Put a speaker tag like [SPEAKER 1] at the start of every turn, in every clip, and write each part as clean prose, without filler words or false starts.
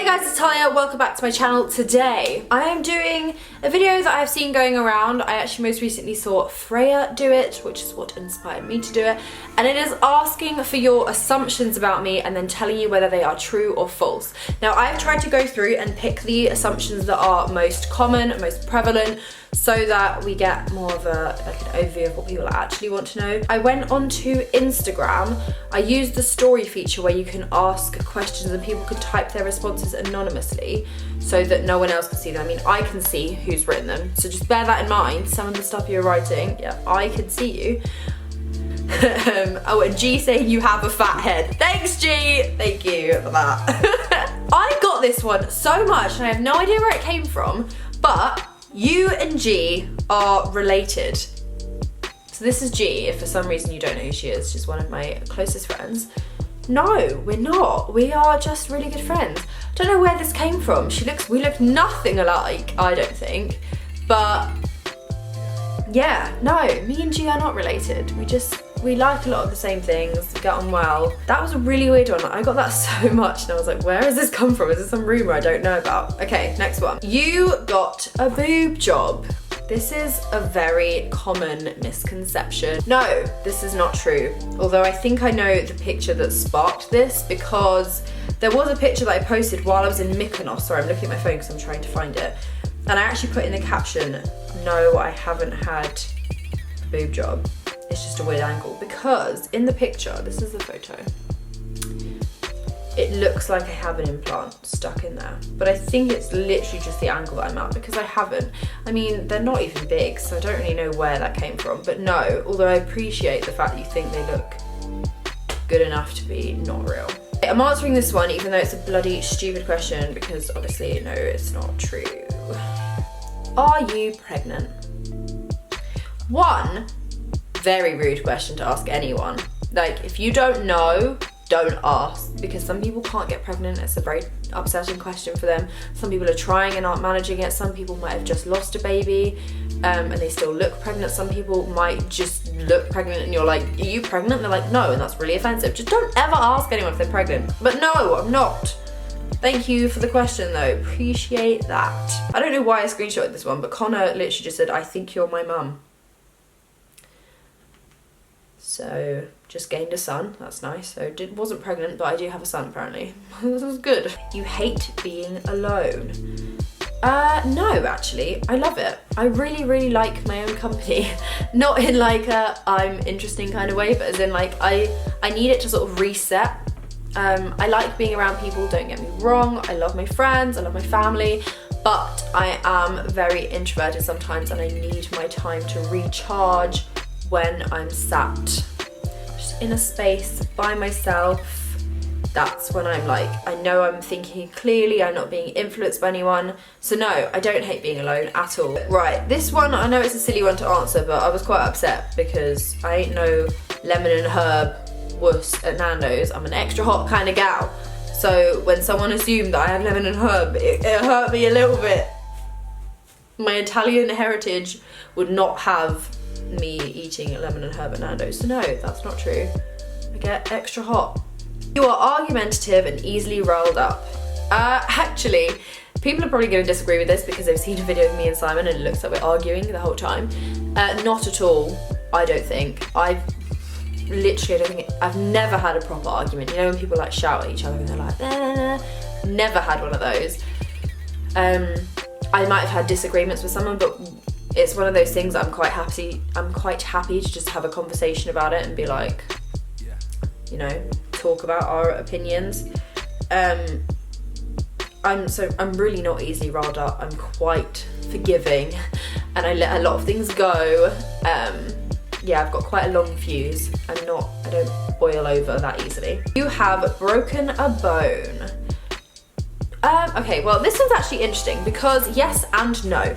[SPEAKER 1] Hey guys, it's Talia. Welcome back to my channel. Today I am doing a video that I've seen going around. I actually most recently saw Freya do it, which is what inspired me to do it, and it is asking for your assumptions about me and then telling you whether they are true or false. Now I've tried to go through and pick the assumptions that are most common, most prevalent, so that we get more of an overview of what people actually want to know. I went onto Instagram. I used the story feature where you can ask questions and people can type their responses anonymously so that no one else can see them. I mean, I can see who's written them, so just bear that in mind. Some of the stuff you're writing, yeah, I can see you. Oh, and G saying you have a fat head. Thanks, G. Thank you for that. I got this one so much and I have no idea where it came from, but you and G are related. So this is G, if for some reason you don't know who she is. She's one of my closest friends. No, we're not. We are just really good friends. Don't know where this came from. We look nothing alike, I don't think. But yeah, no, me and G are not related. We like a lot of the same things, we get on well. That was a really weird one. I got that so much and I was like, where has this come from? Is this some rumor I don't know about? Okay, next one. You got a boob job. This is a very common misconception. No, this is not true. Although I think I know the picture that sparked this, because there was a picture that I posted while I was in Mykonos. Sorry, I'm looking at my phone because I'm trying to find it. And I actually put in the caption, no, I haven't had a boob job. It's just a weird angle, because in the picture, this is the photo, it looks like I have an implant stuck in there, but I think it's literally just the angle that I'm at, because I haven't. I mean, they're not even big, so I don't really know where that came from, but no, although I appreciate the fact that you think they look good enough to be not real. I'm answering this one even though it's a bloody stupid question, because obviously, no, it's not true. Are you pregnant? One, very rude question to ask anyone. Like, if you don't know, don't ask, because some people can't get pregnant. It's a very upsetting question for them. Some people are trying and aren't managing it. Some people might have just lost a baby and they still look pregnant. Some people might just look pregnant and you're like, are you pregnant? They're like, no, and that's really offensive. Just don't ever ask anyone if they're pregnant. But no, I'm not. Thank you for the question though, appreciate that. I don't know why I screenshotted this one, but Connor literally just said, I think you're my mum. So, just gained a son, that's nice. So, wasn't pregnant, but I do have a son apparently. This was good. You hate being alone. No, actually, I love it. I really, really like my own company. Not in like a I'm interesting kind of way, but as in like, I need it to sort of reset. I like being around people, don't get me wrong. I love my friends, I love my family, but I am very introverted sometimes and I need my time to recharge when I'm sat just in a space by myself. That's when I'm like, I know I'm thinking clearly, I'm not being influenced by anyone. So no, I don't hate being alone at all. Right, this one, I know it's a silly one to answer, but I was quite upset because I ain't no lemon and herb wuss at Nando's. I'm an extra hot kind of gal. So when someone assumed that I have lemon and herb, it hurt me a little bit. My Italian heritage would not have me eating lemon and herb at Nando's. So no, that's not true. I get extra hot. You are argumentative and easily riled up. Actually, people are probably going to disagree with this because they've seen a video of me and Simon and it looks like we're arguing the whole time. Not at all, I don't think. I've never had a proper argument. You know when people like shout at each other and they're like, nah. Never had one of those. I might have had disagreements with someone, but it's one of those things that I'm quite happy to just have a conversation about it and be like, you know, talk about our opinions. I'm really not easily riled up. I'm quite forgiving and I let a lot of things go. Yeah, I've got quite a long fuse. I don't boil over that easily. You have broken a bone. Okay, well this one's actually interesting because yes and no.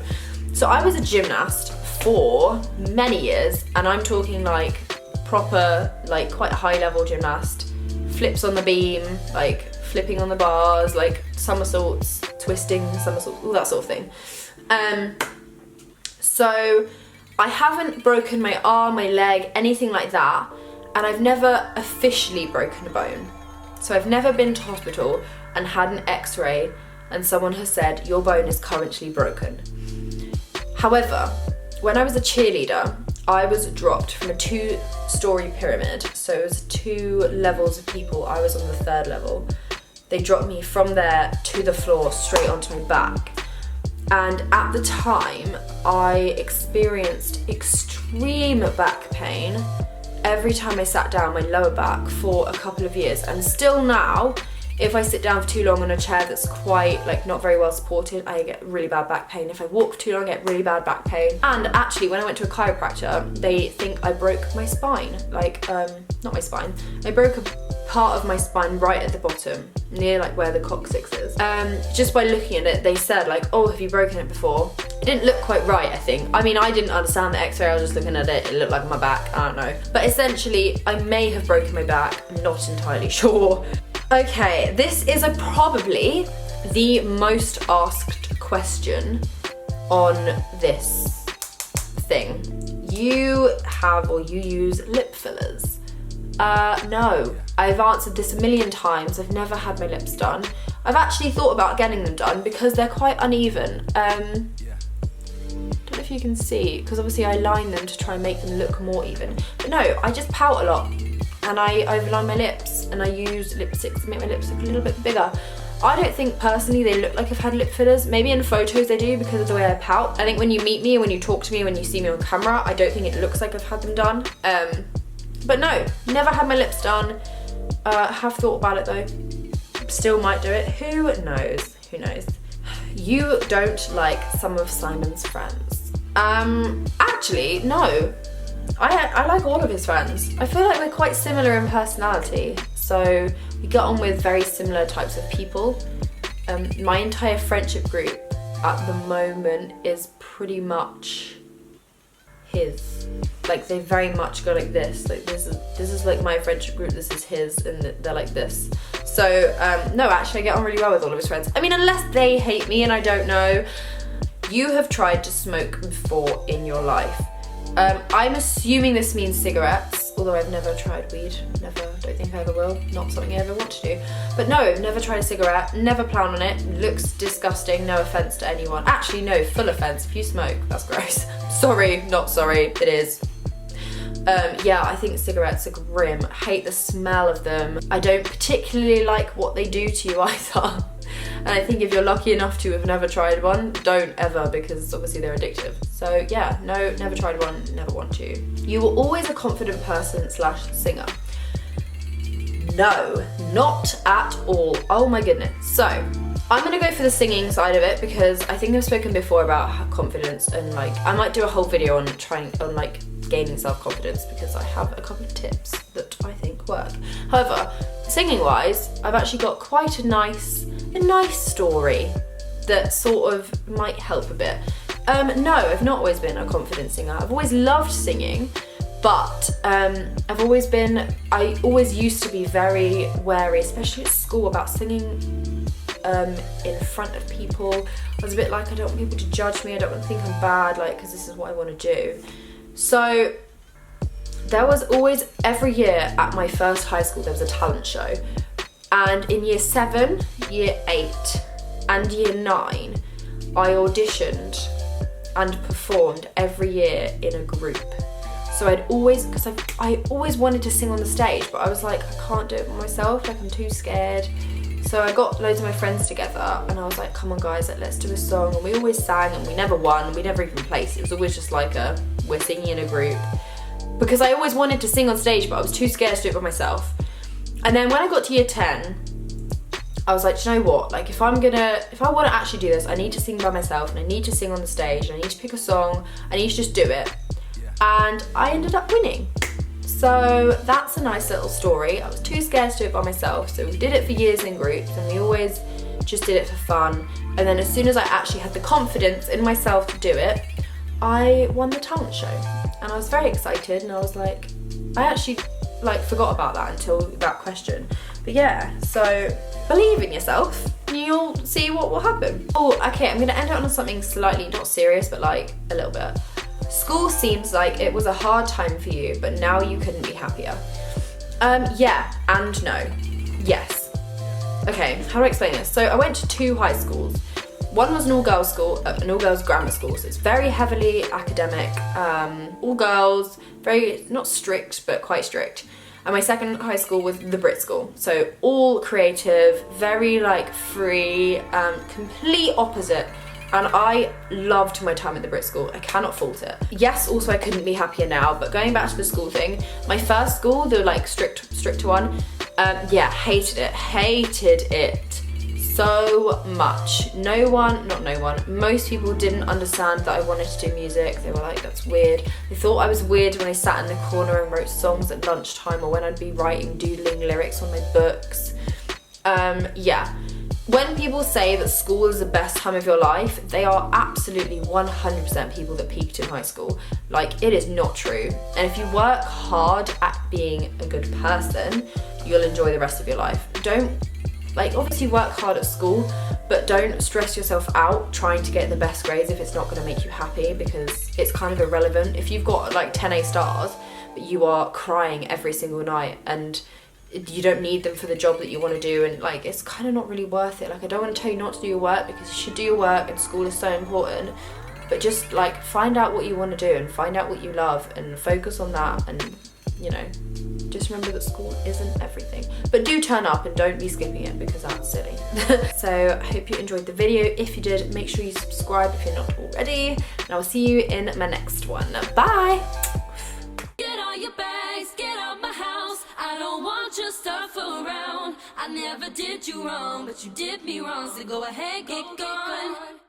[SPEAKER 1] So I was a gymnast for many years, and I'm talking like proper, like quite a high level gymnast, flips on the beam, like flipping on the bars, like somersaults, twisting somersaults, all that sort of thing. So I haven't broken my arm, my leg, anything like that, and I've never officially broken a bone. So I've never been to hospital. and had an x-ray, and someone has said your bone is currently broken. However, when I was a cheerleader, I was dropped from a 2-story pyramid, so it was 2 levels of people. I was on the 3rd level. They dropped me from there to the floor, straight onto my back. And at the time, I experienced extreme back pain every time I sat down, my lower back, for a couple of years. And still now, if I sit down for too long on a chair that's quite, like, not very well supported, I get really bad back pain. If I walk for too long, I get really bad back pain. And actually, when I went to a chiropractor, they think I broke my spine. Like, not my spine. I broke a part of my spine right at the bottom, near like where the coccyx is. Just by looking at it, they said like, oh, have you broken it before? It didn't look quite right, I think. I mean, I didn't understand the x-ray, I was just looking at it, it looked like my back, I don't know. But essentially, I may have broken my back, I'm not entirely sure. Okay, this is probably the most asked question on this thing. You have or you use lip fillers? No. I've answered this a million times. I've never had my lips done. I've actually thought about getting them done because they're quite uneven. Don't know if you can see, because obviously I line them to try and make them look more even. But no, I just pout a lot and I overline my lips and I use lipsticks to make my lips look a little bit bigger. I don't think personally they look like I've had lip fillers. Maybe in photos they do because of the way I pout. I think when you meet me, when you talk to me, when you see me on camera, I don't think it looks like I've had them done. But no, never had my lips done. Have thought about it though. Still might do it. Who knows? Who knows? You don't like some of Simon's friends. Actually, no. I like all of his friends. I feel like we're quite similar in personality. So we get on with very similar types of people. My entire friendship group at the moment is pretty much his. Like they very much go like this. Like this is like my friendship group, this is his, and they're like this. So no, actually I get on really well with all of his friends. I mean, unless they hate me and I don't know. You have tried to smoke before in your life. I'm assuming this means cigarettes, although I've never tried weed. Never, don't think I ever will. Not something I ever want to do. But no, I've never tried a cigarette, never plan on it. Looks disgusting, no offense to anyone. Actually, no, full offense. If you smoke, that's gross. Sorry, not sorry, it is. Yeah, I think cigarettes are grim. I hate the smell of them. I don't particularly like what they do to you either. And I think if you're lucky enough to have never tried one, don't ever, because obviously they're addictive. So yeah, no, never tried one, never want to. You were always a confident person / singer. No, not at all. Oh my goodness. So I'm gonna go for the singing side of it because I think I've spoken before about confidence, and like I might do a whole video on like gaining self-confidence because I have a couple of tips that I think work. However, singing wise, I've actually got quite a nice story that sort of might help a bit. No, I've not always been a confident singer. I've always loved singing, but I always used to be very wary, especially at school, about singing in front of people. I was a bit like, I don't want people to judge me, I don't want to think I'm bad, like, because this is what I want to do. So there was always, every year at my first high school, there was a talent show. And in year 7, year 8 and year 9, I auditioned and performed every year in a group. So I'd always, because I always wanted to sing on the stage, but I was like, I can't do it by myself, like I'm too scared. So I got loads of my friends together and I was like, come on guys, like, let's do a song. And we always sang and we never won, we never even placed. It was always just like we're singing in a group. Because I always wanted to sing on stage, but I was too scared to do it by myself. And then when I got to year 10, I was like, do you know what? Like if I want to actually do this, I need to sing by myself and I need to sing on the stage and I need to pick a song, I need to just do it. And I ended up winning. So that's a nice little story. I was too scared to do it by myself, so we did it for years in groups and we always just did it for fun. And then as soon as I actually had the confidence in myself to do it, I won the talent show. And I was very excited and I was like, I actually like forgot about that until that question. But yeah, so believe in yourself and you'll see what will happen. Oh, okay, I'm gonna end it on something slightly not serious, but like a little bit. School seems like it was a hard time for you, but now you couldn't be happier. Yeah and no. Yes. Okay, how do I explain this? So I went to 2 high schools. One was an all-girls school, an all-girls grammar school, so it's very heavily academic, all girls, very, not strict, but quite strict. And my second high school was the Brit school, so all creative, very like free, complete opposite. And I loved my time at the Brit school. I cannot fault it. Yes, also I couldn't be happier now, but going back to the school thing, my first school, the like stricter one, yeah, hated it so much. Most people didn't understand that I wanted to do music. They were like, that's weird. They thought I was weird when I sat in the corner and wrote songs at lunchtime, or when I'd be doodling lyrics on my books. Yeah. When people say that school is the best time of your life, they are absolutely 100% people that peaked in high school. Like, it is not true. And if you work hard at being a good person, you'll enjoy the rest of your life. Obviously work hard at school, but don't stress yourself out trying to get the best grades if it's not going to make you happy, because it's kind of irrelevant. If you've got like 10 A stars, but you are crying every single night and you don't need them for the job that you want to do, and like, it's kind of not really worth it. Like, I don't want to tell you not to do your work, because you should do your work and school is so important, but just like find out what you want to do and find out what you love and focus on that, and you know, just remember that school isn't everything. But do turn up and don't be skipping it, because that's silly. So I hope you enjoyed the video. If you did, make sure you subscribe if you're not already, and I'll see you in my next one. Bye!
[SPEAKER 2] Get all your bags, get out my house. I don't want your stuff around. I never did you wrong, but you did me wrong, so go ahead, get gone.